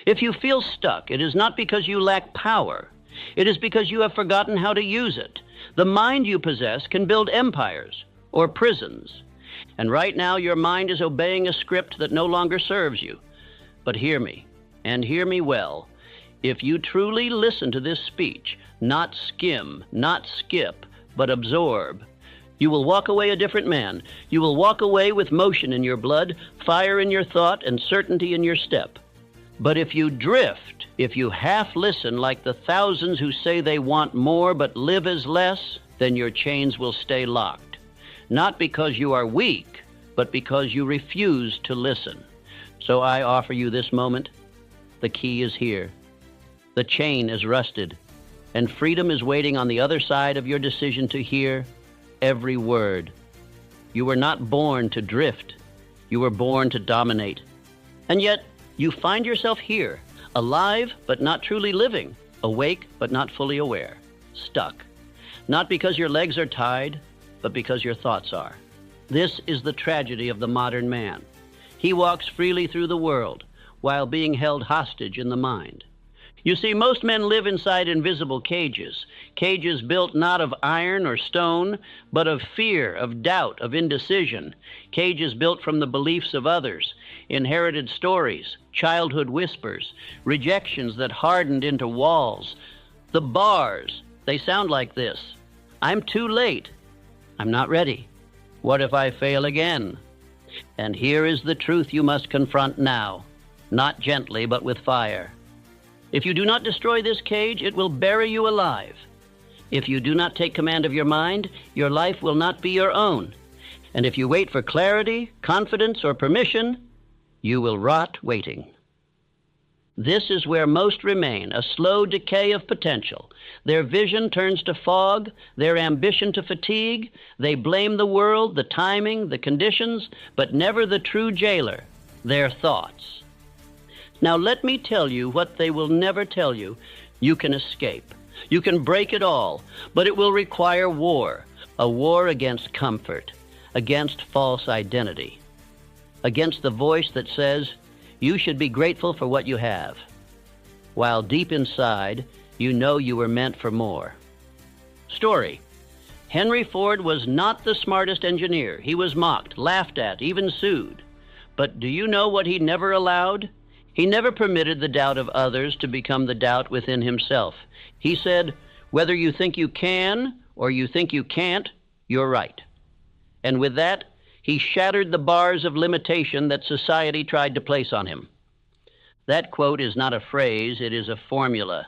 If you feel stuck, it is not because you lack power. It is because you have forgotten how to use it. The mind you possess can build empires or prisons. And right now, your mind is obeying a script that no longer serves you. But hear me, and hear me well. If you truly listen to this speech, not skim, not skip, but absorb, you will walk away a different man. You will walk away with motion in your blood, fire in your thought, and certainty in your step. But if you drift, if you half listen like the thousands who say they want more but live as less, then your chains will stay locked. Not because you are weak, but because you refuse to listen. So I offer you this moment. The key is here. The chain is rusted, and freedom is waiting on the other side of your decision to hear every word. You were not born to drift. You were born to dominate. And yet, you find yourself here, alive but not truly living, awake but not fully aware, stuck. Not because your legs are tied, but because your thoughts are. This is the tragedy of the modern man. He walks freely through the world while being held hostage in the mind. You see, most men live inside invisible cages, cages built not of iron or stone, but of fear, of doubt, of indecision, cages built from the beliefs of others, inherited stories, childhood whispers, rejections that hardened into walls. The bars, they sound like this: I'm too late. I'm not ready. What if I fail again? And here is the truth you must confront now, not gently, but with fire. If you do not destroy this cage, it will bury you alive. If you do not take command of your mind, your life will not be your own. And if you wait for clarity, confidence, or permission, you will rot waiting. This is where most remain, a slow decay of potential. Their vision turns to fog, their ambition to fatigue. They blame the world, the timing, the conditions, but never the true jailer, their thoughts. Now let me tell you what they will never tell you. You can escape. You can break it all, but it will require war, a war against comfort, against false identity, against the voice that says, you should be grateful for what you have, while deep inside, you know you were meant for more. Story. Henry Ford was not the smartest engineer. He was mocked, laughed at, even sued. But do you know what he never allowed? He never permitted the doubt of others to become the doubt within himself. He said, whether you think you can or you think you can't, you're right. And with that, he shattered the bars of limitation that society tried to place on him. That quote is not a phrase, it is a formula.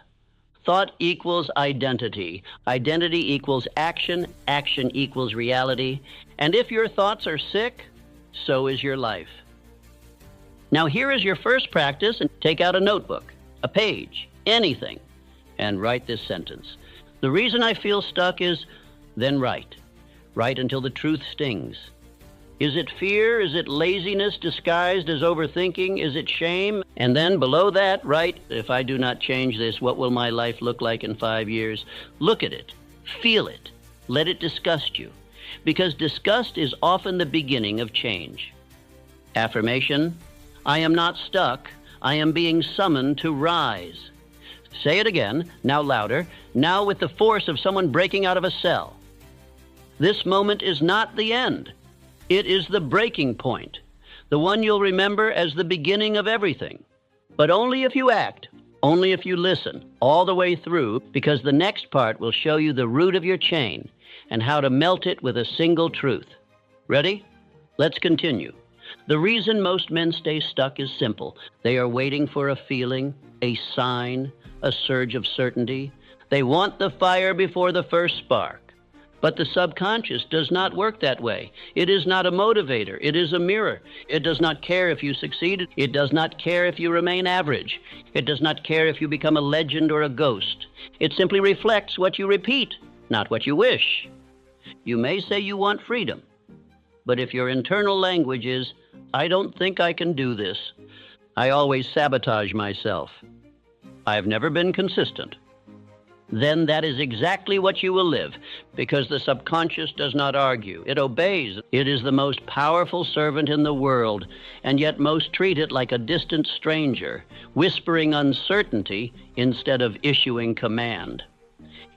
Thought equals identity. Identity equals action. Action equals reality. And if your thoughts are sick, so is your life. Now here is your first practice, and take out a notebook, a page, anything, and write this sentence. The reason I feel stuck is, then write. Write until the truth stings. Is it fear? Is it laziness disguised as overthinking? Is it shame? And then below that, write, if I do not change this, what will my life look like in 5 years? Look at it. Feel it. Let it disgust you. Because disgust is often the beginning of change. Affirmation. I am not stuck. I am being summoned to rise. Say it again, now louder, now with the force of someone breaking out of a cell. This moment is not the end. It is the breaking point, the one you'll remember as the beginning of everything. But only if you act, only if you listen all the way through, because the next part will show you the root of your chain and how to melt it with a single truth. Ready? Let's continue. The reason most men stay stuck is simple. They are waiting for a feeling, a sign, a surge of certainty. They want the fire before the first spark. But the subconscious does not work that way. It is not a motivator. It is a mirror. It does not care if you succeed. It does not care if you remain average. It does not care if you become a legend or a ghost. It simply reflects what you repeat, not what you wish. You may say you want freedom, but if your internal language is, I don't think I can do this, I always sabotage myself, I've never been consistent, then that is exactly what you will live, because the subconscious does not argue. It obeys. It is the most powerful servant in the world, and yet most treat it like a distant stranger, whispering uncertainty instead of issuing command.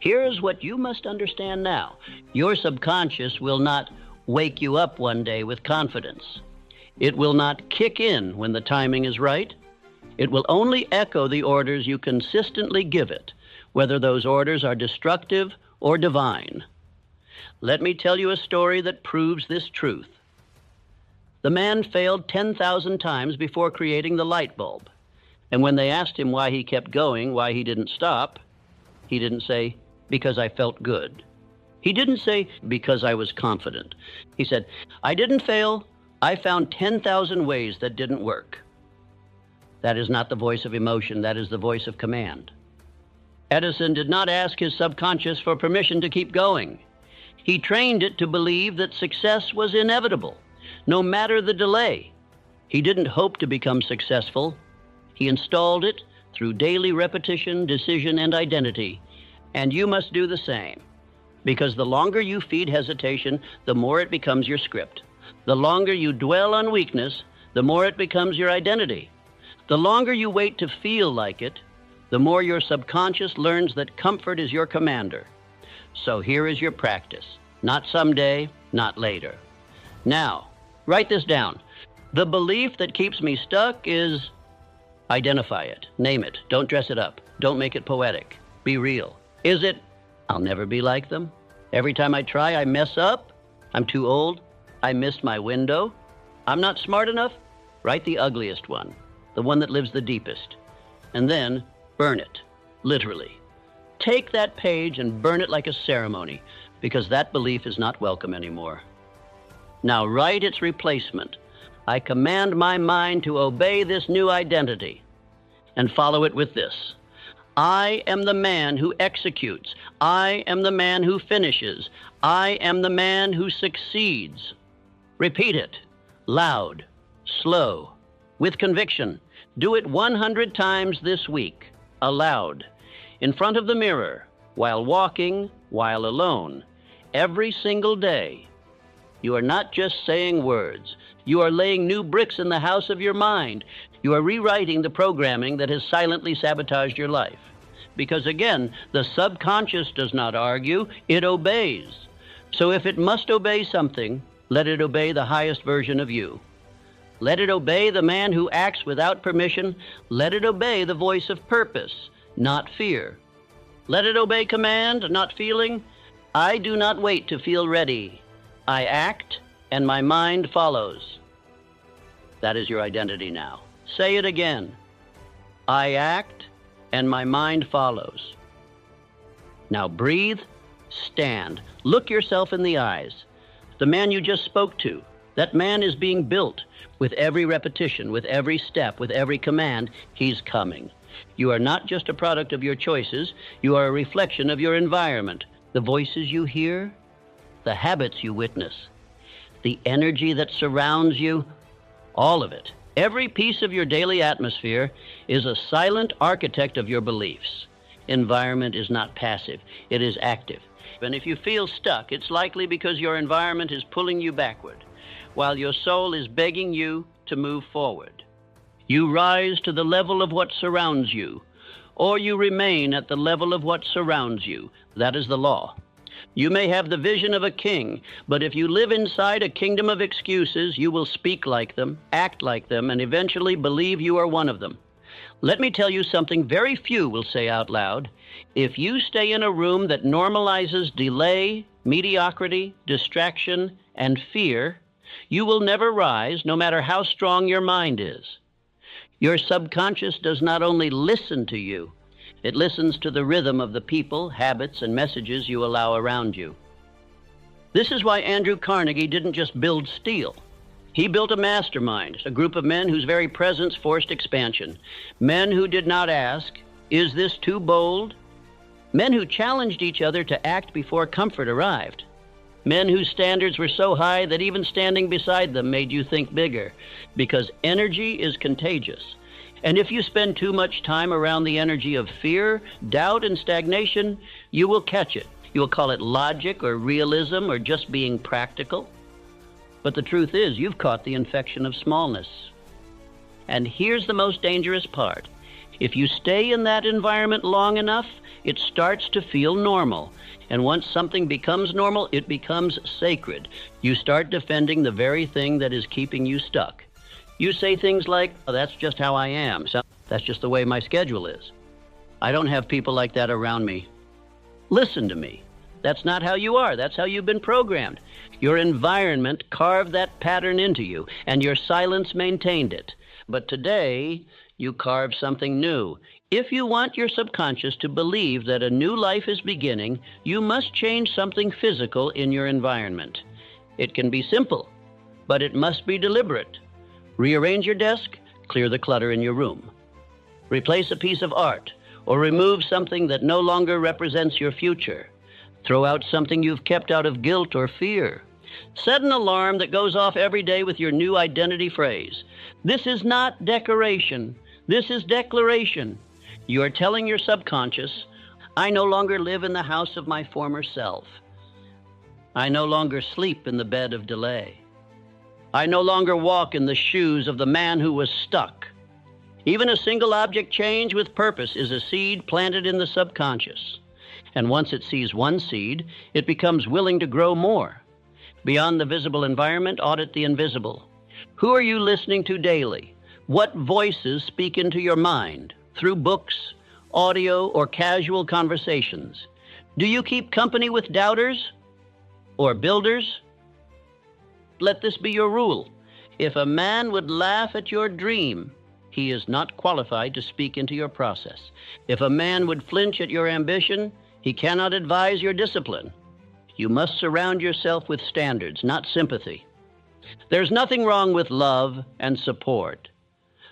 Here's what you must understand now. Your subconscious will not wake you up one day with confidence. It will not kick in when the timing is right. It will only echo the orders you consistently give it, whether those orders are destructive or divine. Let me tell you a story that proves this truth. The man failed 10,000 times before creating the light bulb. And when they asked him why he kept going, why he didn't stop, he didn't say, "Because I felt good." He didn't say, "Because I was confident." He said, "I didn't fail. I found 10,000 ways that didn't work." That is not the voice of emotion. That is the voice of command. Edison did not ask his subconscious for permission to keep going. He trained it to believe that success was inevitable, no matter the delay. He didn't hope to become successful. He installed it through daily repetition, decision, and identity. And you must do the same, because the longer you feed hesitation, the more it becomes your script. The longer you dwell on weakness, the more it becomes your identity. The longer you wait to feel like it, the more your subconscious learns that comfort is your commander. So here is your practice. Not someday, not later. Now, write this down. The belief that keeps me stuck is, identify it, name it, don't dress it up, don't make it poetic, be real. Is it, I'll never be like them? Every time I try, I mess up? I'm too old? I missed my window? I'm not smart enough? Write the ugliest one, the one that lives the deepest. And then burn it, literally. Take that page and burn it like a ceremony, because that belief is not welcome anymore. Now write its replacement. I command my mind to obey this new identity, and follow it with this. I am the man who executes. I am the man who finishes. I am the man who succeeds. Repeat it, loud, slow, with conviction. Do it 100 times this week, aloud, in front of the mirror, while walking, while alone, every single day. You are not just saying words. You are laying new bricks in the house of your mind. You are rewriting the programming that has silently sabotaged your life. Because again, the subconscious does not argue, it obeys. So if it must obey something, let it obey the highest version of you. Let it obey the man who acts without permission. Let it obey the voice of purpose, not fear. Let it obey command, not feeling. I do not wait to feel ready. I act, and my mind follows. That is your identity now. Say it again. I act, and my mind follows. Now breathe, stand, look yourself in the eyes. The man you just spoke to, that man is being built. With every repetition, with every step, with every command, he's coming. You are not just a product of your choices. You are a reflection of your environment. The voices you hear, the habits you witness, the energy that surrounds you, all of it. Every piece of your daily atmosphere is a silent architect of your beliefs. Environment is not passive, it is active. And if you feel stuck, it's likely because your environment is pulling you backward, while your soul is begging you to move forward. You rise to the level of what surrounds you, or you remain at the level of what surrounds you. That is the law. You may have the vision of a king, but if you live inside a kingdom of excuses, you will speak like them, act like them, and eventually believe you are one of them. Let me tell you something very few will say out loud. If you stay in a room that normalizes delay, mediocrity, distraction, and fear, you will never rise, no matter how strong your mind is. Your subconscious does not only listen to you, it listens to the rhythm of the people, habits, and messages you allow around you. This is why Andrew Carnegie didn't just build steel. He built a mastermind, a group of men whose very presence forced expansion. Men who did not ask, "Is this too bold?" Men who challenged each other to act before comfort arrived. Men whose standards were so high that even standing beside them made you think bigger, because energy is contagious. And if you spend too much time around the energy of fear, doubt, and stagnation, you will catch it. You will call it logic or realism or just being practical. But the truth is, you've caught the infection of smallness. And here's the most dangerous part. If you stay in that environment long enough, it starts to feel normal. And once something becomes normal, it becomes sacred. You start defending the very thing that is keeping you stuck. You say things like, oh, that's just how I am. So that's just the way my schedule is. I don't have people like that around me. Listen to me. That's not how you are. That's how you've been programmed. Your environment carved that pattern into you, and your silence maintained it. But today, you carve something new. If you want your subconscious to believe that a new life is beginning, you must change something physical in your environment. It can be simple, but it must be deliberate. Rearrange your desk, clear the clutter in your room. Replace a piece of art, or remove something that no longer represents your future. Throw out something you've kept out of guilt or fear. Set an alarm that goes off every day with your new identity phrase. This is not decoration. This is declaration. You are telling your subconscious, I no longer live in the house of my former self. I no longer sleep in the bed of delay. I no longer walk in the shoes of the man who was stuck. Even a single object change with purpose is a seed planted in the subconscious. And once it sees one seed, it becomes willing to grow more. Beyond the visible environment, audit the invisible. Who are you listening to daily? What voices speak into your mind through books, audio, or casual conversations? Do you keep company with doubters or builders? Let this be your rule. If a man would laugh at your dream, he is not qualified to speak into your process. If a man would flinch at your ambition, he cannot advise your discipline. You must surround yourself with standards, not sympathy. There's nothing wrong with love and support.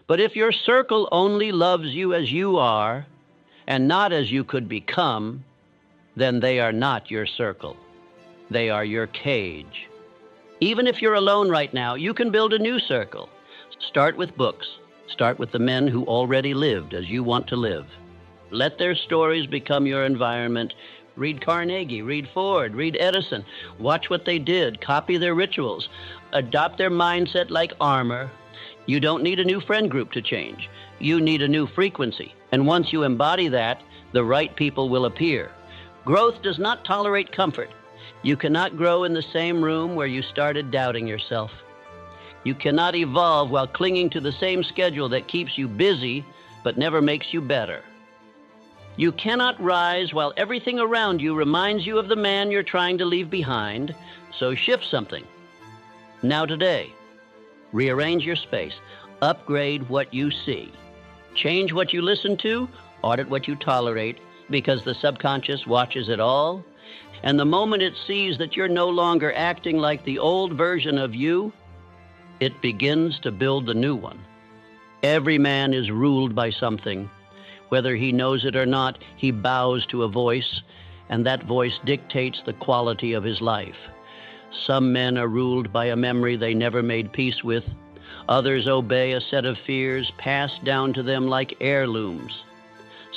But if your circle only loves you as you are and not as you could become, then they are not your circle. They are your cage. Even if you're alone right now, you can build a new circle. Start with books. Start with the men who already lived as you want to live. Let their stories become your environment. Read Carnegie, read Ford, read Edison. Watch what they did. Copy their rituals. Adopt their mindset like armor. You don't need a new friend group to change. You need a new frequency. And once you embody that, the right people will appear. Growth does not tolerate comfort. You cannot grow in the same room where you started doubting yourself. You cannot evolve while clinging to the same schedule that keeps you busy but never makes you better. You cannot rise while everything around you reminds you of the man you're trying to leave behind, so shift something. Now today, rearrange your space, upgrade what you see. Change what you listen to, audit what you tolerate, because the subconscious watches it all. And the moment it sees that you're no longer acting like the old version of you, it begins to build the new one. Every man is ruled by something. Whether he knows it or not, he bows to a voice, and that voice dictates the quality of his life. Some men are ruled by a memory they never made peace with. Others obey a set of fears passed down to them like heirlooms.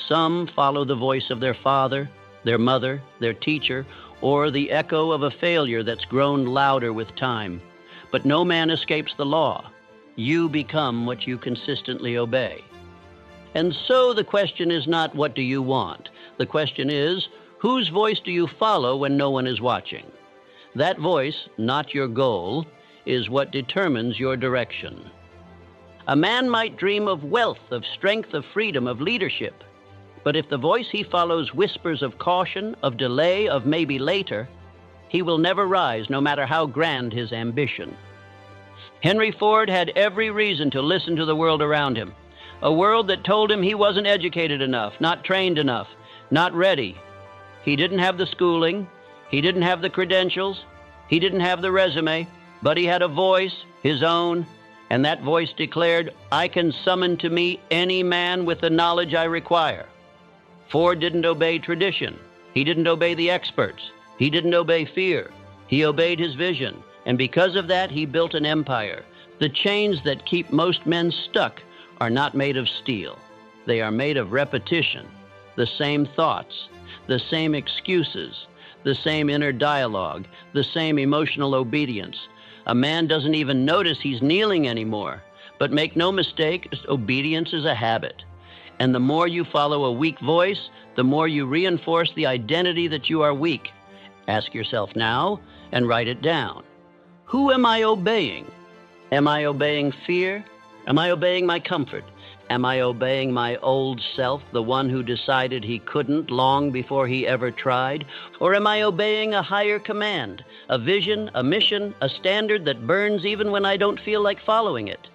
Some follow the voice of their father, their mother, their teacher, or the echo of a failure that's grown louder with time. But no man escapes the law. You become what you consistently obey. And so the question is not, what do you want? The question is, whose voice do you follow when no one is watching? That voice, not your goal, is what determines your direction. A man might dream of wealth, of strength, of freedom, of leadership. But if the voice he follows whispers of caution, of delay, of maybe later, he will never rise, no matter how grand his ambition. Henry Ford had every reason to listen to the world around him. A world that told him he wasn't educated enough, not trained enough, not ready. He didn't have the schooling, he didn't have the credentials, he didn't have the resume, but he had a voice, his own, and that voice declared, I can summon to me any man with the knowledge I require. Ford didn't obey tradition. He didn't obey the experts. He didn't obey fear. He obeyed his vision, and because of that, he built an empire. The chains that keep most men stuck are not made of steel. They are made of repetition, the same thoughts, the same excuses, the same inner dialogue, the same emotional obedience. A man doesn't even notice he's kneeling anymore. But make no mistake, obedience is a habit. And the more you follow a weak voice, the more you reinforce the identity that you are weak. Ask yourself now and write it down. Who am I obeying? Am I obeying fear? Am I obeying my comfort? Am I obeying my old self, the one who decided he couldn't long before he ever tried? Or am I obeying a higher command, a vision, a mission, a standard that burns even when I don't feel like following it?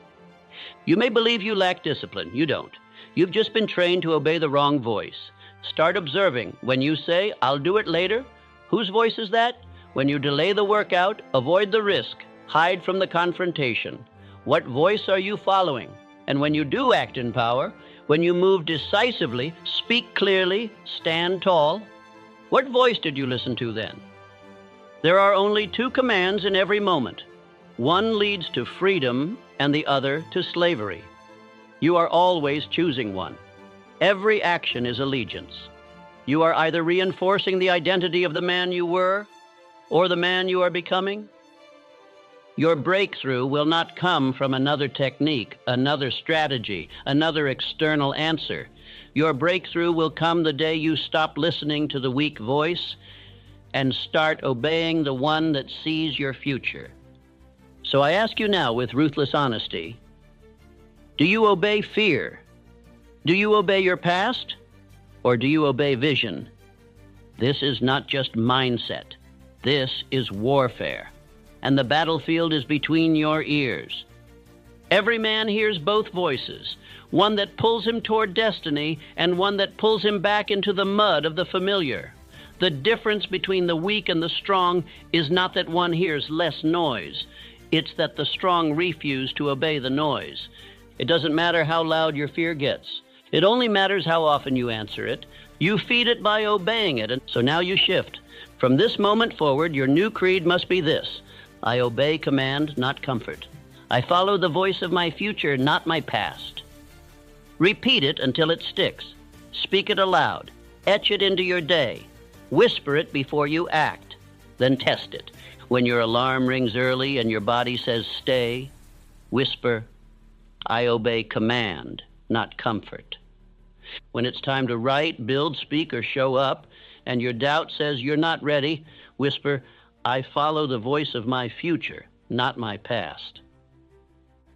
You may believe you lack discipline. You don't. You've just been trained to obey the wrong voice. Start observing. When you say, "I'll do it later," whose voice is that? When you delay the workout, avoid the risk, hide from the confrontation. What voice are you following? And when you do act in power, when you move decisively, speak clearly, stand tall, what voice did you listen to then? There are only two commands in every moment. One leads to freedom and the other to slavery. You are always choosing one. Every action is allegiance. You are either reinforcing the identity of the man you were or the man you are becoming. Your breakthrough will not come from another technique, another strategy, another external answer. Your breakthrough will come the day you stop listening to the weak voice and start obeying the one that sees your future. So I ask you now with ruthless honesty, do you obey fear? Do you obey your past? Or do you obey vision? This is not just mindset. This is warfare. And the battlefield is between your ears. Every man hears both voices, one that pulls him toward destiny and one that pulls him back into the mud of the familiar. The difference between the weak and the strong is not that one hears less noise. It's that the strong refuse to obey the noise. It doesn't matter how loud your fear gets. It only matters how often you answer it. You feed it by obeying it, and so now you shift. From this moment forward, your new creed must be this: I obey command, not comfort. I follow the voice of my future, not my past. Repeat it until it sticks. Speak it aloud. Etch it into your day. Whisper it before you act. Then test it. When your alarm rings early and your body says stay, whisper, I obey command, not comfort. When it's time to write, build, speak, or show up, and your doubt says you're not ready, whisper, I follow the voice of my future, not my past.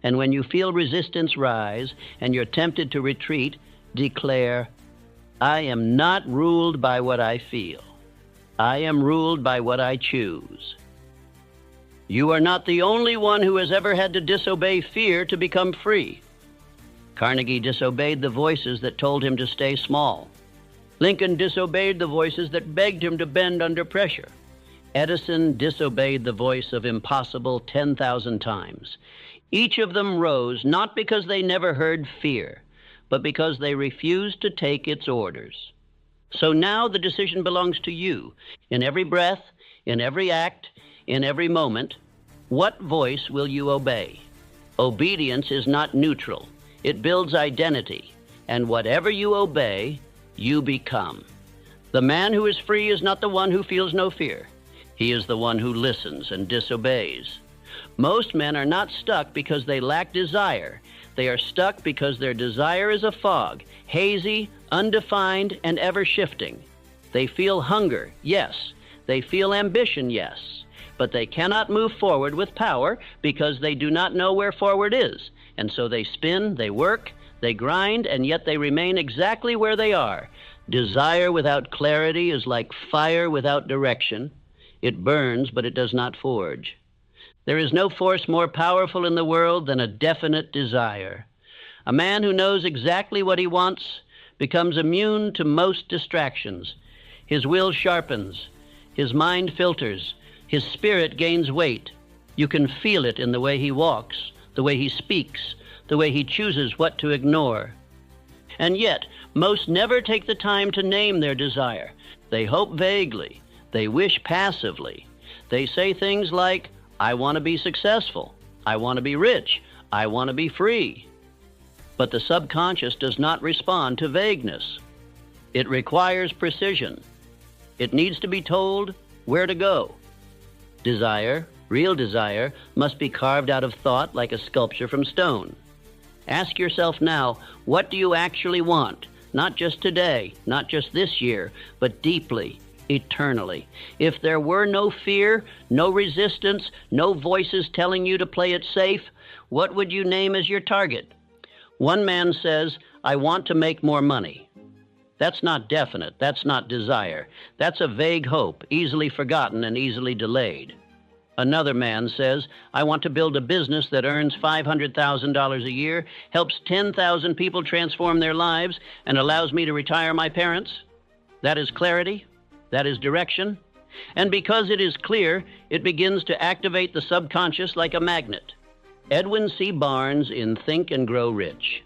And when you feel resistance rise and you're tempted to retreat, declare, I am not ruled by what I feel. I am ruled by what I choose. You are not the only one who has ever had to disobey fear to become free. Carnegie disobeyed the voices that told him to stay small. Lincoln disobeyed the voices that begged him to bend under pressure. Edison disobeyed the voice of impossible 10,000 times. Each of them rose not because they never heard fear, but because they refused to take its orders. So now the decision belongs to you. In every breath, in every act, in every moment, what voice will you obey? Obedience is not neutral. It builds identity, and whatever you obey, you become. The man who is free is not the one who feels no fear. He is the one who listens and disobeys. Most men are not stuck because they lack desire. They are stuck because their desire is a fog, hazy, undefined, and ever-shifting. They feel hunger, yes. They feel ambition, yes. But they cannot move forward with power because they do not know where forward is. And so they spin, they work, they grind, and yet they remain exactly where they are. Desire without clarity is like fire without direction. It burns, but it does not forge. There is no force more powerful in the world than a definite desire. A man who knows exactly what he wants becomes immune to most distractions. His will sharpens, his mind filters, his spirit gains weight. You can feel it in the way he walks, the way he speaks, the way he chooses what to ignore. And yet, most never take the time to name their desire. They hope vaguely. They wish passively. They say things like, I want to be successful. I want to be rich. I want to be free. But the subconscious does not respond to vagueness. It requires precision. It needs to be told where to go. Desire, real desire, must be carved out of thought like a sculpture from stone. Ask yourself now, what do you actually want? Not just today, not just this year, but deeply, eternally. If there were no fear, no resistance, no voices telling you to play it safe, what would you name as your target? One man says, I want to make more money. That's not definite. That's not desire. That's a vague hope, easily forgotten and easily delayed. Another man says, I want to build a business that earns $500,000 a year, helps 10,000 people transform their lives, and allows me to retire my parents. That is clarity. That is direction. And because it is clear, it begins to activate the subconscious like a magnet. Edwin C. Barnes in Think and Grow Rich.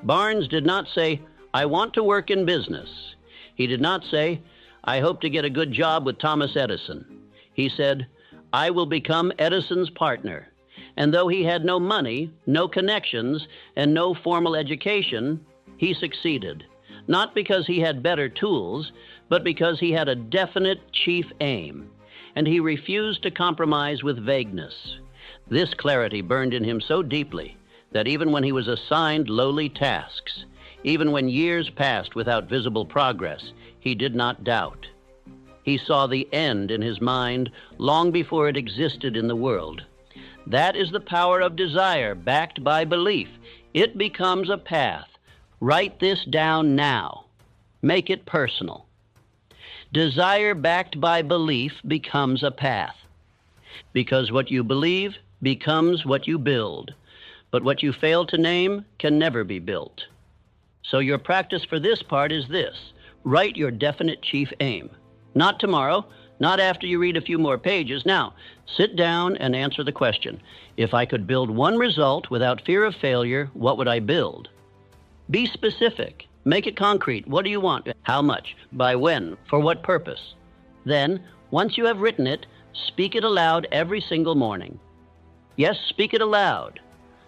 Barnes did not say, I want to work in business. He did not say, I hope to get a good job with Thomas Edison. He said, I will become Edison's partner. And though he had no money, no connections, and no formal education, he succeeded. Not because he had better tools, but because he had a definite chief aim, and he refused to compromise with vagueness. This clarity burned in him so deeply that even when he was assigned lowly tasks, even when years passed without visible progress, he did not doubt. He saw the end in his mind long before it existed in the world. That is the power of desire backed by belief. It becomes a path. Write this down now. Make it personal. Desire backed by belief becomes a path. Because what you believe becomes what you build. But what you fail to name can never be built. So your practice for this part is this. Write your definite chief aim. Not tomorrow, not after you read a few more pages. Now, sit down and answer the question. If I could build one result without fear of failure, what would I build? Be specific. Make it concrete. What do you want? How much? By when? For what purpose? Then, once you have written it, speak it aloud every single morning. Yes, speak it aloud.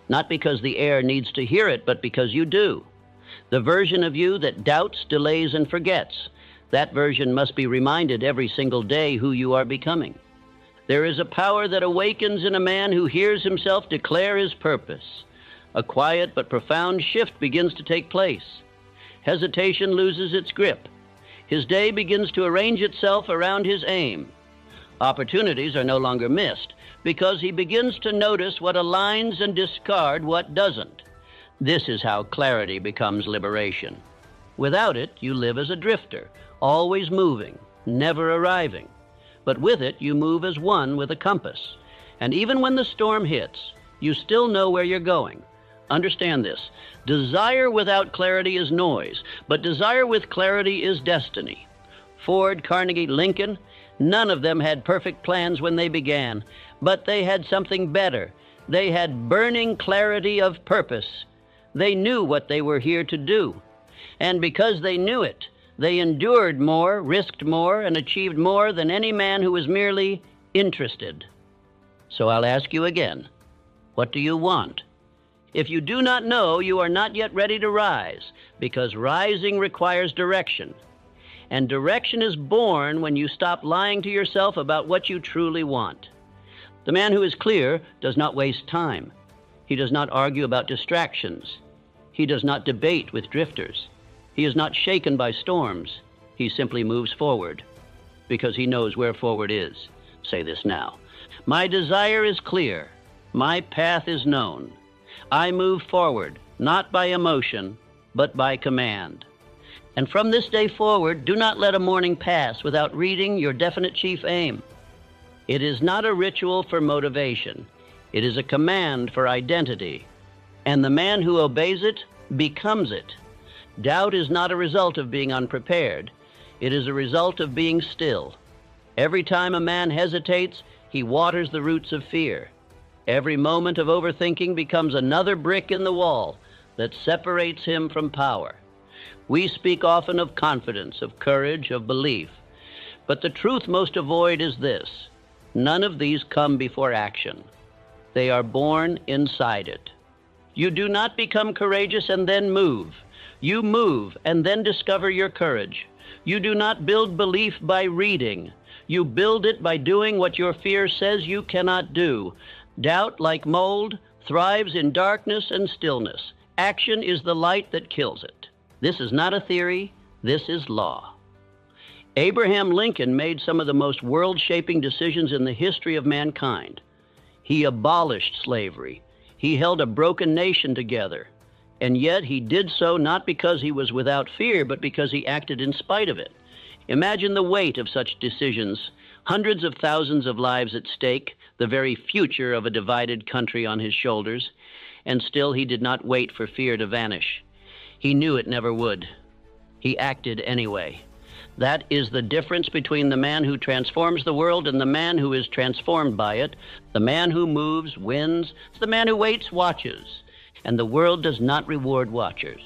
Not because the air needs to hear it, but because you do. The version of you that doubts, delays, and forgets, that version must be reminded every single day who you are becoming. There is a power that awakens in a man who hears himself declare his purpose. A quiet but profound shift begins to take place. Hesitation loses its grip. His day begins to arrange itself around his aim. Opportunities are no longer missed because he begins to notice what aligns and discard what doesn't. This is how clarity becomes liberation. Without it, you live as a drifter, always moving, never arriving. But with it, you move as one with a compass. And even when the storm hits, you still know where you're going. Understand this. Desire without clarity is noise, but desire with clarity is destiny. Ford, Carnegie, Lincoln, none of them had perfect plans when they began, but they had something better. They had burning clarity of purpose. They knew what they were here to do. And because they knew it, they endured more, risked more, and achieved more than any man who was merely interested. So I'll ask you again, what do you want? If you do not know, you are not yet ready to rise, because rising requires direction. And direction is born when you stop lying to yourself about what you truly want. The man who is clear does not waste time. He does not argue about distractions. He does not debate with drifters. He is not shaken by storms. He simply moves forward because he knows where forward is. Say this now. My desire is clear. My path is known. I move forward, not by emotion, but by command. And from this day forward, do not let a morning pass without reading your definite chief aim. It is not a ritual for motivation. It is a command for identity. And the man who obeys it becomes it. Doubt is not a result of being unprepared. It is a result of being still. Every time a man hesitates, he waters the roots of fear. Every moment of overthinking becomes another brick in the wall that separates him from power. We speak often of confidence, of courage, of belief. But the truth most avoid is this. None of these come before action. They are born inside it. You do not become courageous and then move. You move and then discover your courage. You do not build belief by reading. You build it by doing what your fear says you cannot do. Doubt, like mold, thrives in darkness and stillness. Action is the light that kills it. This is not a theory. This is law. Abraham Lincoln made some of the most world-shaping decisions in the history of mankind. He abolished slavery. He held a broken nation together. And yet he did so not because he was without fear, but because he acted in spite of it. Imagine the weight of such decisions, hundreds of thousands of lives at stake, the very future of a divided country on his shoulders, and still he did not wait for fear to vanish. He knew it never would. He acted anyway. That is the difference between the man who transforms the world and the man who is transformed by it. The man who moves wins. The man who waits watches. And the world does not reward watchers.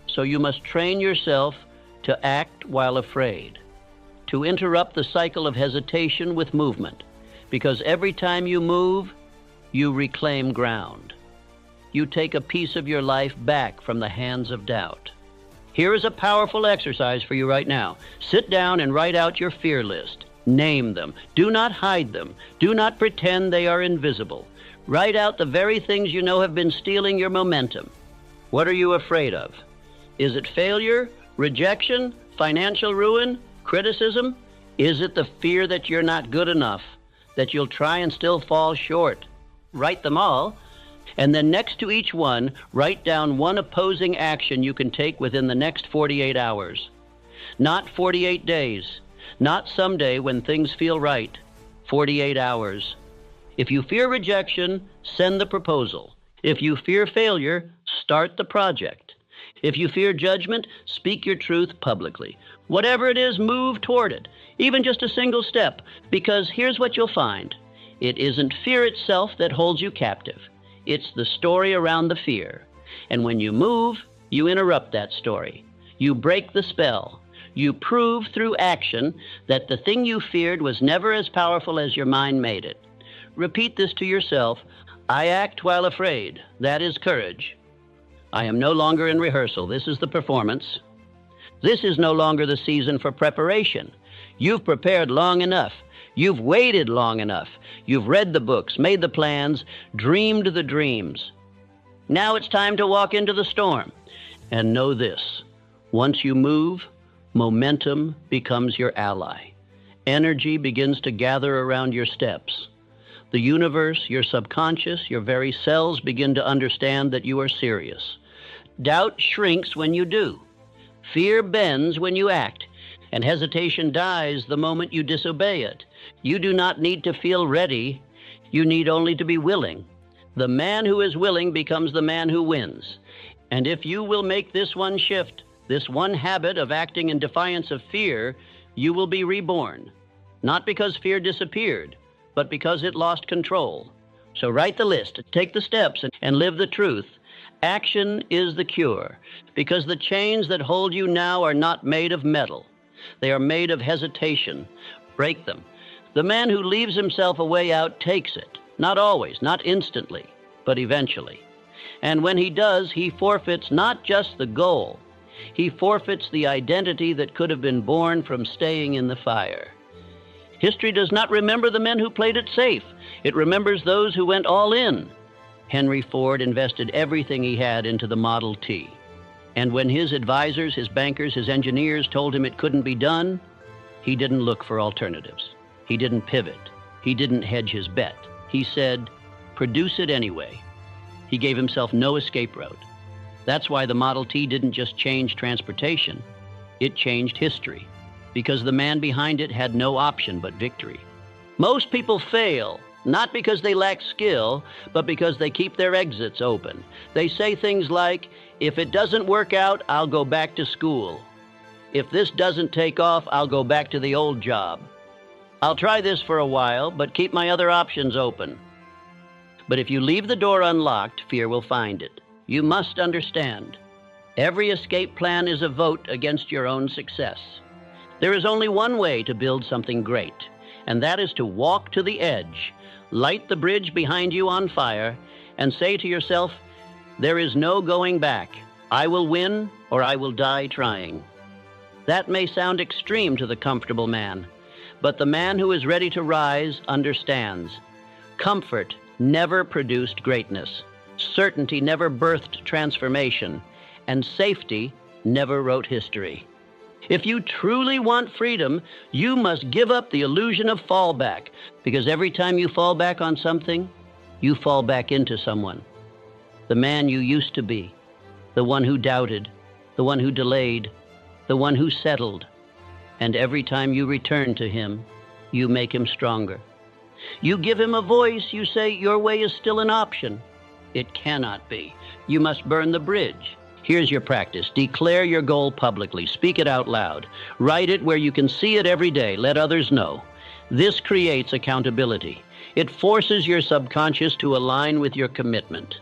So you must train yourself to act while afraid, to interrupt the cycle of hesitation with movement, because every time you move, you reclaim ground. You take a piece of your life back from the hands of doubt. Here is a powerful exercise for you right now. Sit down and write out your fear list. Name them. Do not hide them. Do not pretend they are invisible. Write out the very things you know have been stealing your momentum. What are you afraid of? Is it failure, rejection, financial ruin, criticism? Is it the fear that you're not good enough, that you'll try and still fall short? Write them all, and then next to each one, write down one opposing action you can take within the next 48 hours. Not 48 days, not someday when things feel right. 48 hours. If you fear rejection, send the proposal. If you fear failure, start the project. If you fear judgment, speak your truth publicly. Whatever it is, move toward it, even just a single step, because here's what you'll find. It isn't fear itself that holds you captive. It's the story around the fear. And when you move, you interrupt that story. You break the spell. You prove through action that the thing you feared was never as powerful as your mind made it. Repeat this to yourself. I act while afraid. That is courage. I am no longer in rehearsal. This is the performance. This is no longer the season for preparation. You've prepared long enough. You've waited long enough. You've read the books, made the plans, dreamed the dreams. Now it's time to walk into the storm. And know this, once you move, momentum becomes your ally. Energy begins to gather around your steps. The universe, your subconscious, your very cells begin to understand that you are serious. Doubt shrinks when you do. Fear bends when you act, and hesitation dies the moment you disobey it. You do not need to feel ready. You need only to be willing. The man who is willing becomes the man who wins. And if you will make this one shift, this one habit of acting in defiance of fear, you will be reborn. Not because fear disappeared, but because it lost control. So write the list, take the steps, and live the truth. Action is the cure, because the chains that hold you now are not made of metal. They are made of hesitation. Break them. The man who leaves himself a way out takes it. Not always, not instantly, but eventually. And when he does, he forfeits not just the goal. He forfeits the identity that could have been born from staying in the fire. History does not remember the men who played it safe. It remembers those who went all in. Henry Ford invested everything he had into the Model T. And when his advisors, his bankers, his engineers told him it couldn't be done, he didn't look for alternatives. He didn't pivot. He didn't hedge his bet. He said, produce it anyway. He gave himself no escape route. That's why the Model T didn't just change transportation. It changed history, because the man behind it had no option but victory. Most people fail, not because they lack skill, but because they keep their exits open. They say things like, if it doesn't work out, I'll go back to school. If this doesn't take off, I'll go back to the old job. I'll try this for a while, but keep my other options open. But if you leave the door unlocked, fear will find it. You must understand, every escape plan is a vote against your own success. There is only one way to build something great, and that is to walk to the edge, light the bridge behind you on fire, and say to yourself, There is no going back. I will win or I will die trying. That may sound extreme to the comfortable man, but the man who is ready to rise understands. Comfort never produced greatness. Certainty never birthed transformation. And safety never wrote history. If you truly want freedom, you must give up the illusion of fallback, because every time you fall back on something, you fall back into someone. The man you used to be, the one who doubted, the one who delayed, the one who settled. And every time you return to him, you make him stronger. You give him a voice, you say your way is still an option. It cannot be. You must burn the bridge. Here's your practice. Declare your goal publicly. Speak it out loud. Write it where you can see it every day. Let others know. This creates accountability. It forces your subconscious to align with your commitment.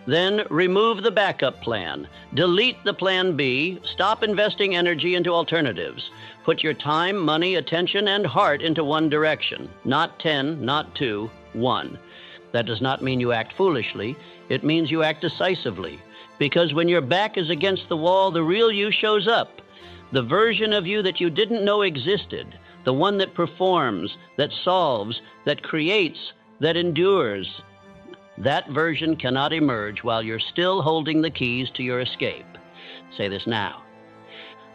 Then remove the backup plan. Delete the plan B. Stop investing energy into alternatives. Put your time, money, attention, and heart into one direction. Not 10, not 2, 1. That does not mean you act foolishly. It means you act decisively. Because when your back is against the wall, the real you shows up. The version of you that you didn't know existed. The one that performs, that solves, that creates, that endures. That version cannot emerge while you're still holding the keys to your escape. Say this now.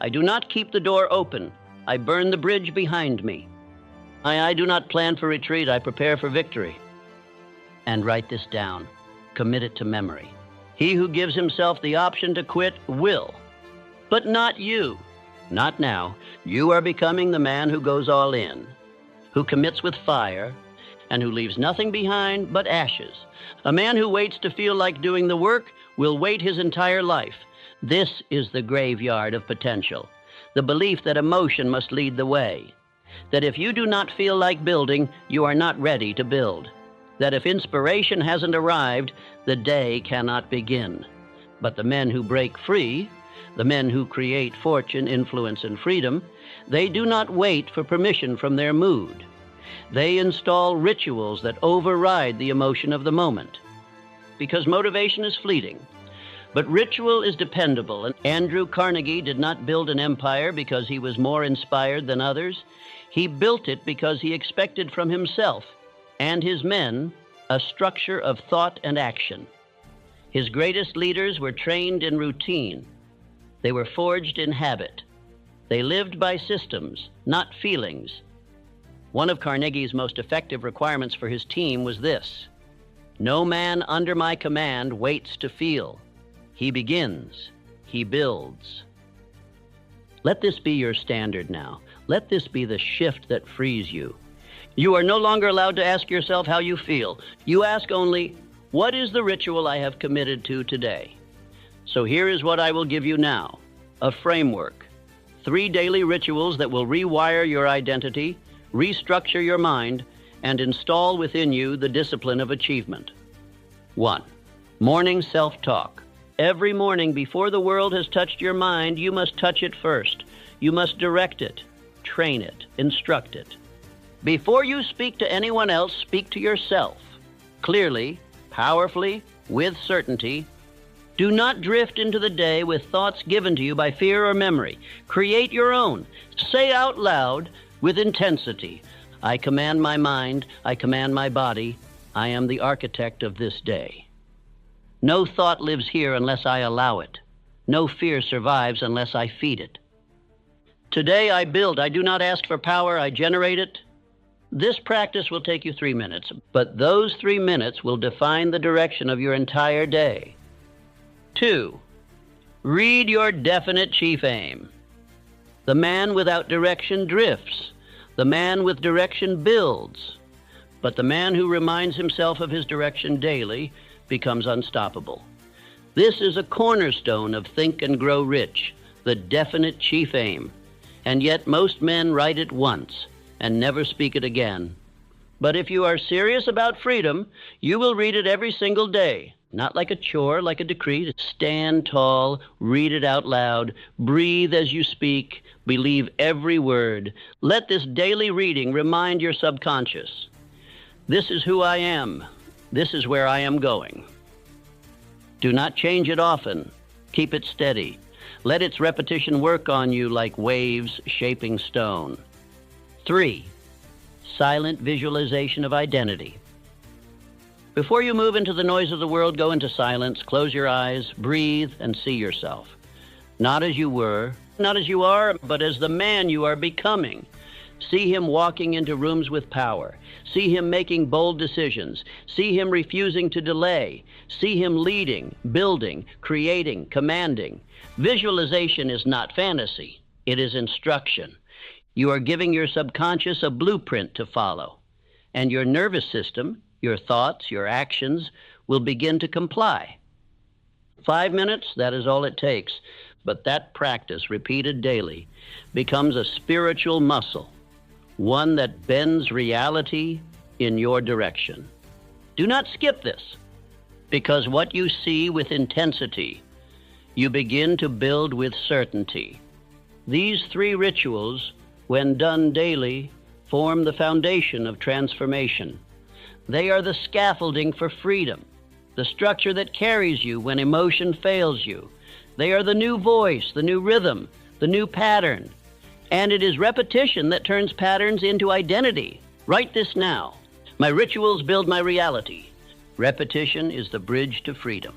I do not keep the door open. I burn the bridge behind me. I do not plan for retreat. I prepare for victory. And write this down. Commit it to memory. He who gives himself the option to quit will. But not you. Not now. You are becoming the man who goes all in, who commits with fire, and who leaves nothing behind but ashes. A man who waits to feel like doing the work will wait his entire life. This is the graveyard of potential, the belief that emotion must lead the way, that if you do not feel like building, you are not ready to build, that if inspiration hasn't arrived, the day cannot begin. But the men who break free, the men who create fortune, influence, and freedom, they do not wait for permission from their mood. They install rituals that override the emotion of the moment. Because motivation is fleeting, but ritual is dependable. And Andrew Carnegie did not build an empire because he was more inspired than others. He built it because he expected from himself and his men a structure of thought and action. His greatest leaders were trained in routine. They were forged in habit. They lived by systems, not feelings. One of Carnegie's most effective requirements for his team was this: no man under my command waits to feel. He begins, he builds. Let this be your standard now. Let this be the shift that frees you. You are no longer allowed to ask yourself how you feel. You ask only, what is the ritual I have committed to today? So here is what I will give you now: a framework, 3 daily rituals that will rewire your identity, restructure your mind, and install within you the discipline of achievement. 1. Morning self-talk. Every morning before the world has touched your mind, you must touch it first. You must direct it, train it, instruct it. Before you speak to anyone else, speak to yourself. Clearly, powerfully, with certainty. Do not drift into the day with thoughts given to you by fear or memory. Create your own. Say out loud with intensity, I command my mind, I command my body, I am the architect of this day. No thought lives here unless I allow it. No fear survives unless I feed it. Today I build. I do not ask for power. I generate it. This practice will take you 3 minutes, but those 3 minutes will define the direction of your entire day. 2. Read your definite chief aim. The man without direction drifts. The man with direction builds. But the man who reminds himself of his direction daily becomes unstoppable. This is a cornerstone of Think and Grow Rich, the definite chief aim. And yet most men write it once and never speak it again. But if you are serious about freedom, you will read it every single day. Not like a chore, like a decree. Stand tall, read it out loud, breathe as you speak, believe every word. Let this daily reading remind your subconscious, this is who I am. This is where I am going. Do not change it often. Keep it steady. Let its repetition work on you like waves shaping stone. 3. Silent visualization of identity. Before you move into the noise of the world, go into silence, close your eyes, breathe, and see yourself. Not as you were, not as you are, but as the man you are becoming. See him walking into rooms with power. See him making bold decisions. See him refusing to delay. See him leading, building, creating, commanding. Visualization is not fantasy. It is instruction. You are giving your subconscious a blueprint to follow. And your nervous system, your thoughts, your actions, will begin to comply. 5 minutes, that is all it takes. But that practice, repeated daily, becomes a spiritual muscle, one that bends reality in your direction. Do not skip this, because what you see with intensity, you begin to build with certainty. These 3 rituals, when done daily, form the foundation of transformation. They are the scaffolding for freedom, the structure that carries you when emotion fails you. They are the new voice, the new rhythm, the new pattern. And it is repetition that turns patterns into identity. Write this now. My rituals build my reality. Repetition is the bridge to freedom.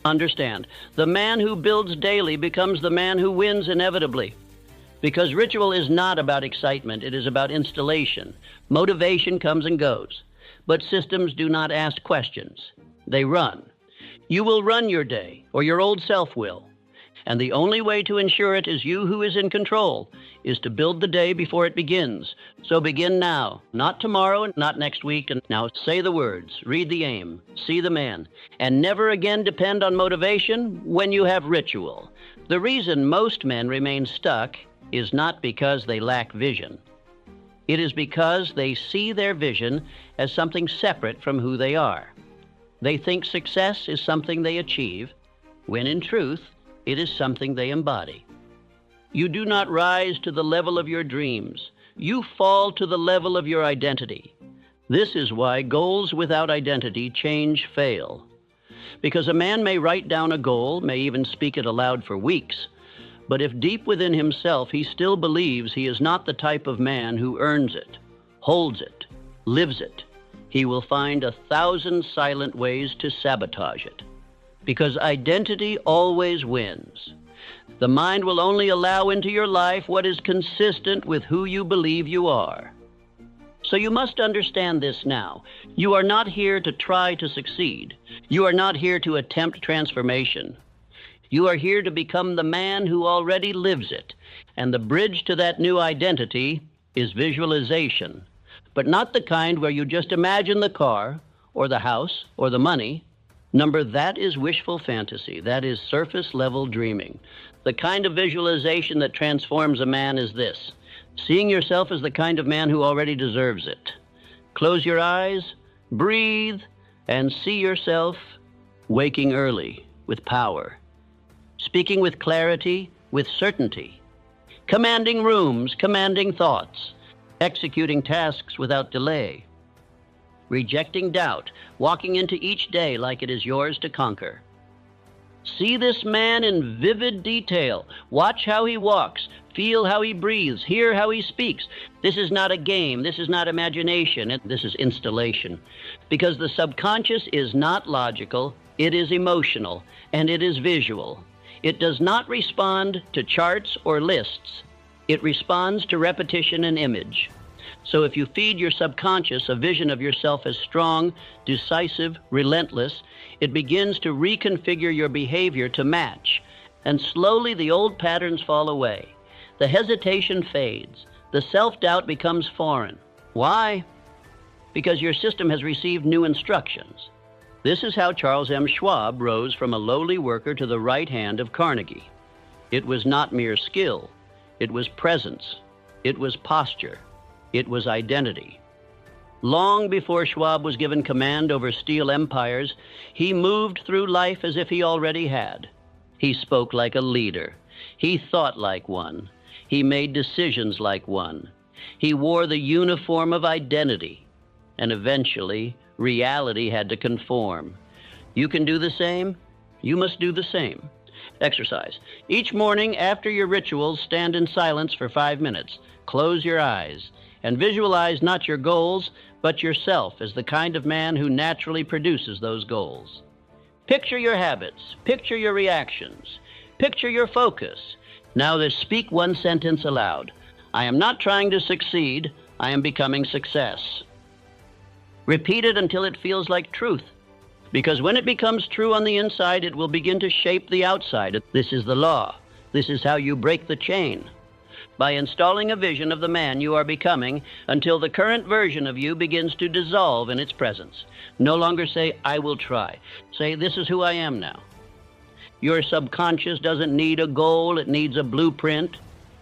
Understand, the man who builds daily becomes the man who wins inevitably. Because ritual is not about excitement, it is about installation. Motivation comes and goes. But systems do not ask questions. They run. You will run your day, or your old self will. And the only way to ensure it is you who is in control, is to build the day before it begins. So begin now, not tomorrow, not next week. And now say the words, read the aim, see the man, and never again depend on motivation when you have ritual. The reason most men remain stuck is not because they lack vision. It is because they see their vision as something separate from who they are. They think success is something they achieve, when in truth, it is something they embody. You do not rise to the level of your dreams. You fall to the level of your identity. This is why goals without identity change fail. Because a man may write down a goal, may even speak it aloud for weeks, but if deep within himself he still believes he is not the type of man who earns it, holds it, lives it, he will find 1,000 silent ways to sabotage it. Because identity always wins. The mind will only allow into your life what is consistent with who you believe you are. So you must understand this now. You are not here to try to succeed. You are not here to attempt transformation. You are here to become the man who already lives it. And the bridge to that new identity is visualization. But not the kind where you just imagine the car, or the house, or the money. That is wishful fantasy. That is surface-level dreaming. The kind of visualization that transforms a man is this: seeing yourself as the kind of man who already deserves it. Close your eyes, breathe, and see yourself waking early with power, speaking with clarity, with certainty, commanding rooms, commanding thoughts, executing tasks without delay, rejecting doubt, walking into each day like it is yours to conquer. See this man in vivid detail. Watch how he walks, feel how he breathes, hear how he speaks. This is not a game, this is not imagination, this is installation. Because the subconscious is not logical, it is emotional, and it is visual. It does not respond to charts or lists. It responds to repetition and image. So if you feed your subconscious a vision of yourself as strong, decisive, relentless, it begins to reconfigure your behavior to match. And slowly the old patterns fall away. The hesitation fades. The self-doubt becomes foreign. Why? Because your system has received new instructions. This is how Charles M. Schwab rose from a lowly worker to the right hand of Carnegie. It was not mere skill. It was presence. It was posture. It was identity. Long before Schwab was given command over steel empires, he moved through life as if he already had. He spoke like a leader. He thought like one. He made decisions like one. He wore the uniform of identity. And eventually, reality had to conform. You can do the same. You must do the same. Exercise. Each morning after your rituals, stand in silence for 5 minutes. Close your eyes and visualize not your goals, but yourself as the kind of man who naturally produces those goals. Picture your habits. Picture your reactions. Picture your focus. Now speak one sentence aloud. I am not trying to succeed. I am becoming success. Repeat it until it feels like truth. Because when it becomes true on the inside, it will begin to shape the outside. This is the law. This is how you break the chain. By installing a vision of the man you are becoming until the current version of you begins to dissolve in its presence. No longer say, I will try. Say, this is who I am now. Your subconscious doesn't need a goal. It needs a blueprint.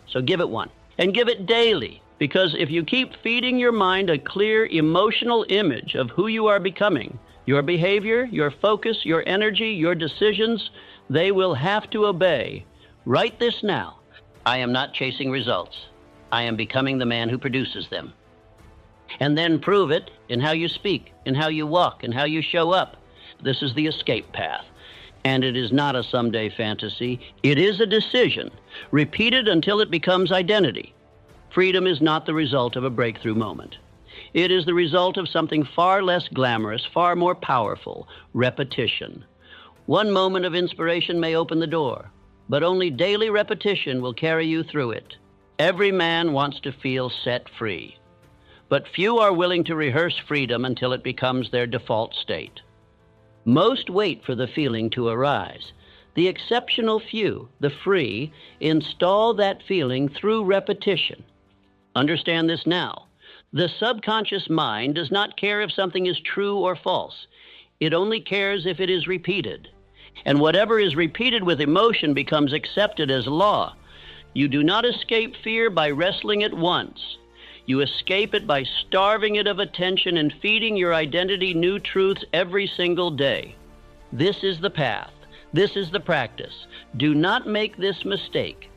So give it one. And give it daily. Because if you keep feeding your mind a clear emotional image of who you are becoming, your behavior, your focus, your energy, your decisions, they will have to obey. Write this now. I am not chasing results. I am becoming the man who produces them. And then prove it in how you speak, in how you walk, in how you show up. This is the escape path. And it is not a someday fantasy. It is a decision. Repeat it until it becomes identity. Freedom is not the result of a breakthrough moment. It is the result of something far less glamorous, far more powerful, repetition. One moment of inspiration may open the door, but only daily repetition will carry you through it. Every man wants to feel set free, but few are willing to rehearse freedom until it becomes their default state. Most wait for the feeling to arise. The exceptional few, the free, install that feeling through repetition. Understand this now. The subconscious mind does not care if something is true or false. It only cares if it is repeated. And whatever is repeated with emotion becomes accepted as law. You do not escape fear by wrestling it once. You escape it by starving it of attention and feeding your identity new truths every single day. This is the path. This is the practice. Do not make this mistake.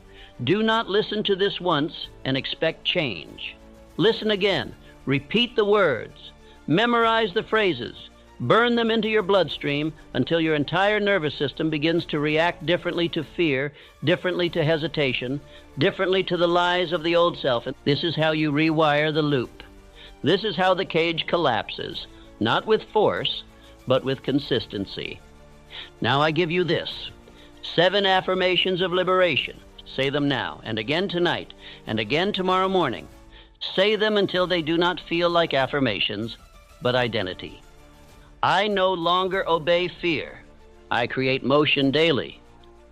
Do not listen to this once and expect change. Listen again. Repeat the words. Memorize the phrases. Burn them into your bloodstream until your entire nervous system begins to react differently to fear, differently to hesitation, differently to the lies of the old self. And this is how you rewire the loop. This is how the cage collapses, not with force, but with consistency. Now I give you this. 7 affirmations of liberation. Say them now, and again tonight, and again tomorrow morning. Say them until they do not feel like affirmations, but identity. I no longer obey fear. I create motion daily.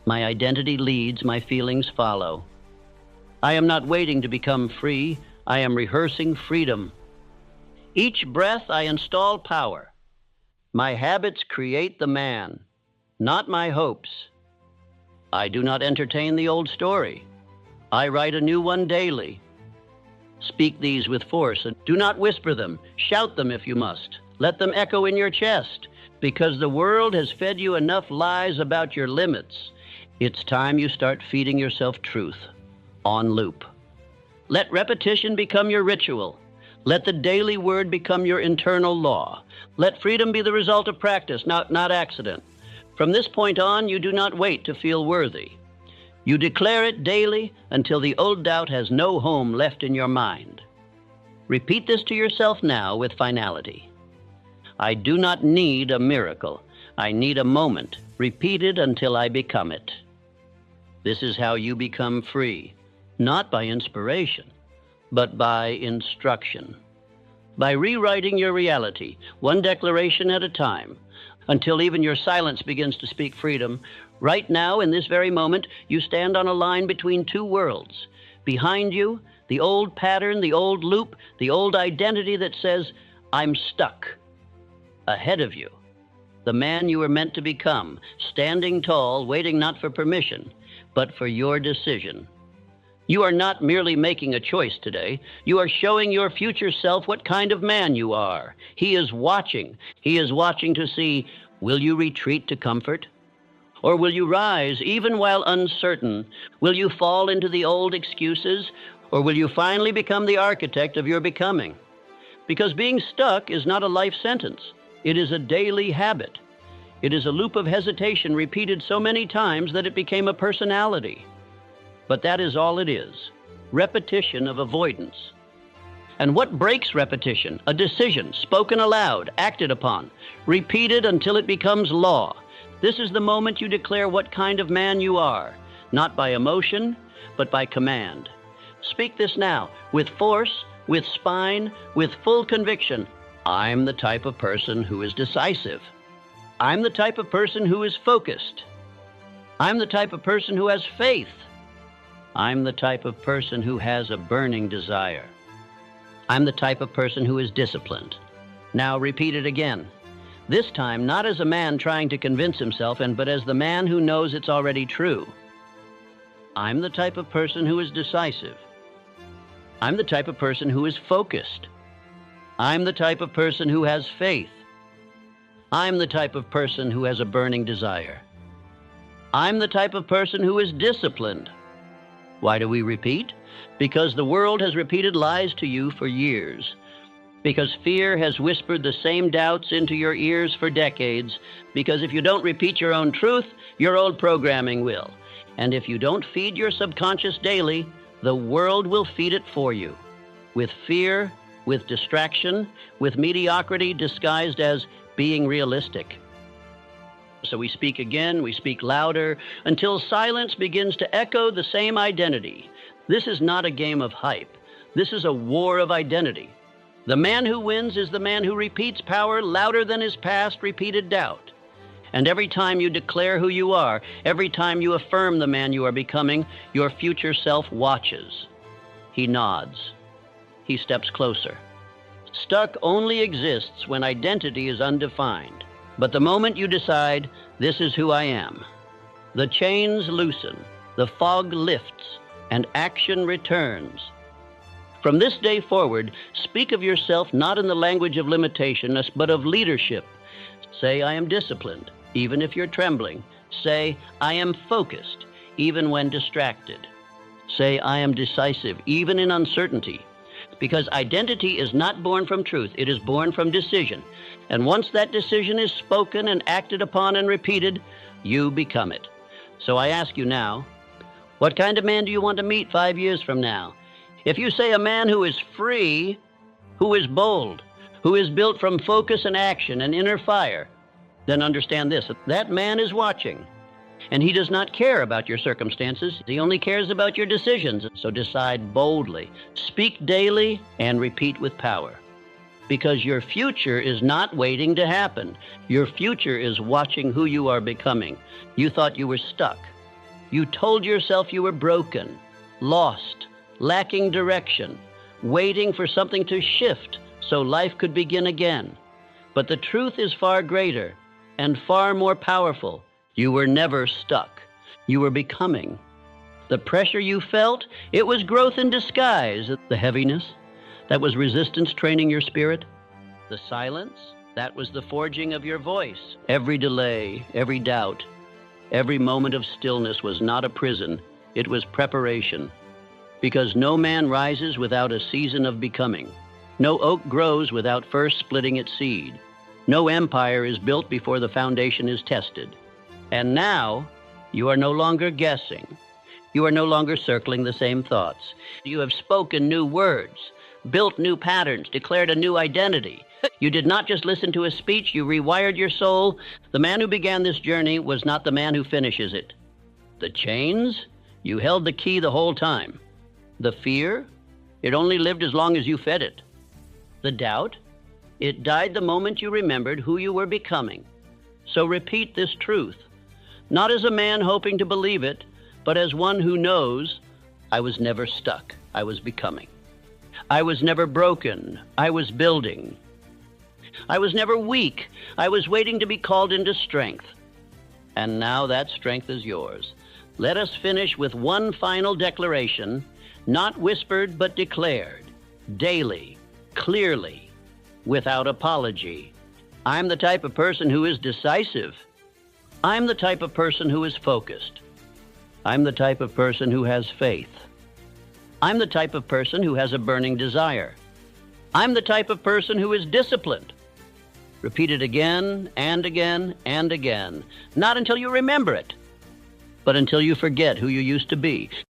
My identity leads, my feelings follow. I am not waiting to become free. I am rehearsing freedom. Each breath I install power. My habits create the man, not my hopes. I do not entertain the old story. I write a new one daily. Speak these with force, and do not whisper them. Shout them if you must. Let them echo in your chest, because the world has fed you enough lies about your limits. It's time you start feeding yourself truth, on loop. Let repetition become your ritual. Let the daily word become your internal law. Let freedom be the result of practice, not accident. From this point on, you do not wait to feel worthy. You declare it daily until the old doubt has no home left in your mind. Repeat this to yourself now with finality. I do not need a miracle. I need a moment. Repeat it until I become it. This is how you become free, not by inspiration, but by instruction. By rewriting your reality, one declaration at a time, until even your silence begins to speak freedom. Right now, in this very moment, you stand on a line between two worlds. Behind you, the old pattern, the old loop, the old identity that says, I'm stuck. Ahead of you, the man you were meant to become, standing tall, waiting not for permission, but for your decision. You are not merely making a choice today. You are showing your future self what kind of man you are. He is watching. He is watching to see, will you retreat to comfort? Or will you rise even while uncertain? Will you fall into the old excuses? Or will you finally become the architect of your becoming? Because being stuck is not a life sentence. It is a daily habit. It is a loop of hesitation repeated so many times that it became a personality. But that is all it is, repetition of avoidance. And what breaks repetition? A decision, spoken aloud, acted upon, repeated until it becomes law. This is the moment you declare what kind of man you are, not by emotion, but by command. Speak this now, with force, with spine, with full conviction. I'm the type of person who is decisive. I'm the type of person who is focused. I'm the type of person who has faith. I'm the type of person who has a burning desire. I'm the type of person who is disciplined. Now repeat it again. This time not as a man trying to convince himself, but as the man who knows it's already true. I'm the type of person who is decisive. I'm the type of person who is focused. I'm the type of person who has faith. I'm the type of person who has a burning desire. I'm the type of person who is disciplined. Why do we repeat? Because the world has repeated lies to you for years. Because fear has whispered the same doubts into your ears for decades. Because if you don't repeat your own truth, your old programming will. And if you don't feed your subconscious daily, the world will feed it for you. With fear, with distraction, with mediocrity disguised as being realistic. So we speak again, we speak louder, until silence begins to echo the same identity. This is not a game of hype. This is a war of identity. The man who wins is the man who repeats power louder than his past repeated doubt. And every time you declare who you are, every time you affirm the man you are becoming, your future self watches. He nods. He steps closer. Stuck only exists when identity is undefined. But the moment you decide, this is who I am, the chains loosen, the fog lifts, and action returns. From this day forward, speak of yourself not in the language of limitation, but of leadership. Say, I am disciplined, even if you're trembling. Say, I am focused, even when distracted. Say, I am decisive, even in uncertainty. Because identity is not born from truth, it is born from decision. And once that decision is spoken and acted upon and repeated, you become it. So I ask you now, what kind of man do you want to meet 5 years from now? If you say a man who is free, who is bold, who is built from focus and action and inner fire, then understand this, that man is watching. And he does not care about your circumstances. He only cares about your decisions. So decide boldly, speak daily, and repeat with power. Because your future is not waiting to happen. Your future is watching who you are becoming. You thought you were stuck. You told yourself you were broken, lost, lacking direction, waiting for something to shift so life could begin again. But the truth is far greater and far more powerful. You were never stuck. You were becoming. The pressure you felt, it was growth in disguise. The heaviness, that was resistance training your spirit. The silence, that was the forging of your voice. Every delay, every doubt, every moment of stillness was not a prison. It was preparation. Because no man rises without a season of becoming. No oak grows without first splitting its seed. No empire is built before the foundation is tested. And now, you are no longer guessing. You are no longer circling the same thoughts. You have spoken new words, built new patterns, declared a new identity. You did not just listen to a speech, you rewired your soul. The man who began this journey was not the man who finishes it. The chains, you held the key the whole time. The fear, it only lived as long as you fed it. The doubt, it died the moment you remembered who you were becoming. So repeat this truth. Not as a man hoping to believe it, but as one who knows, I was never stuck, I was becoming. I was never broken, I was building. I was never weak, I was waiting to be called into strength. And now that strength is yours. Let us finish with one final declaration, not whispered but declared, daily, clearly, without apology. I'm the type of person who is decisive. I'm the type of person who is focused. I'm the type of person who has faith. I'm the type of person who has a burning desire. I'm the type of person who is disciplined. Repeat it again and again and again. Not until you remember it, but until you forget who you used to be.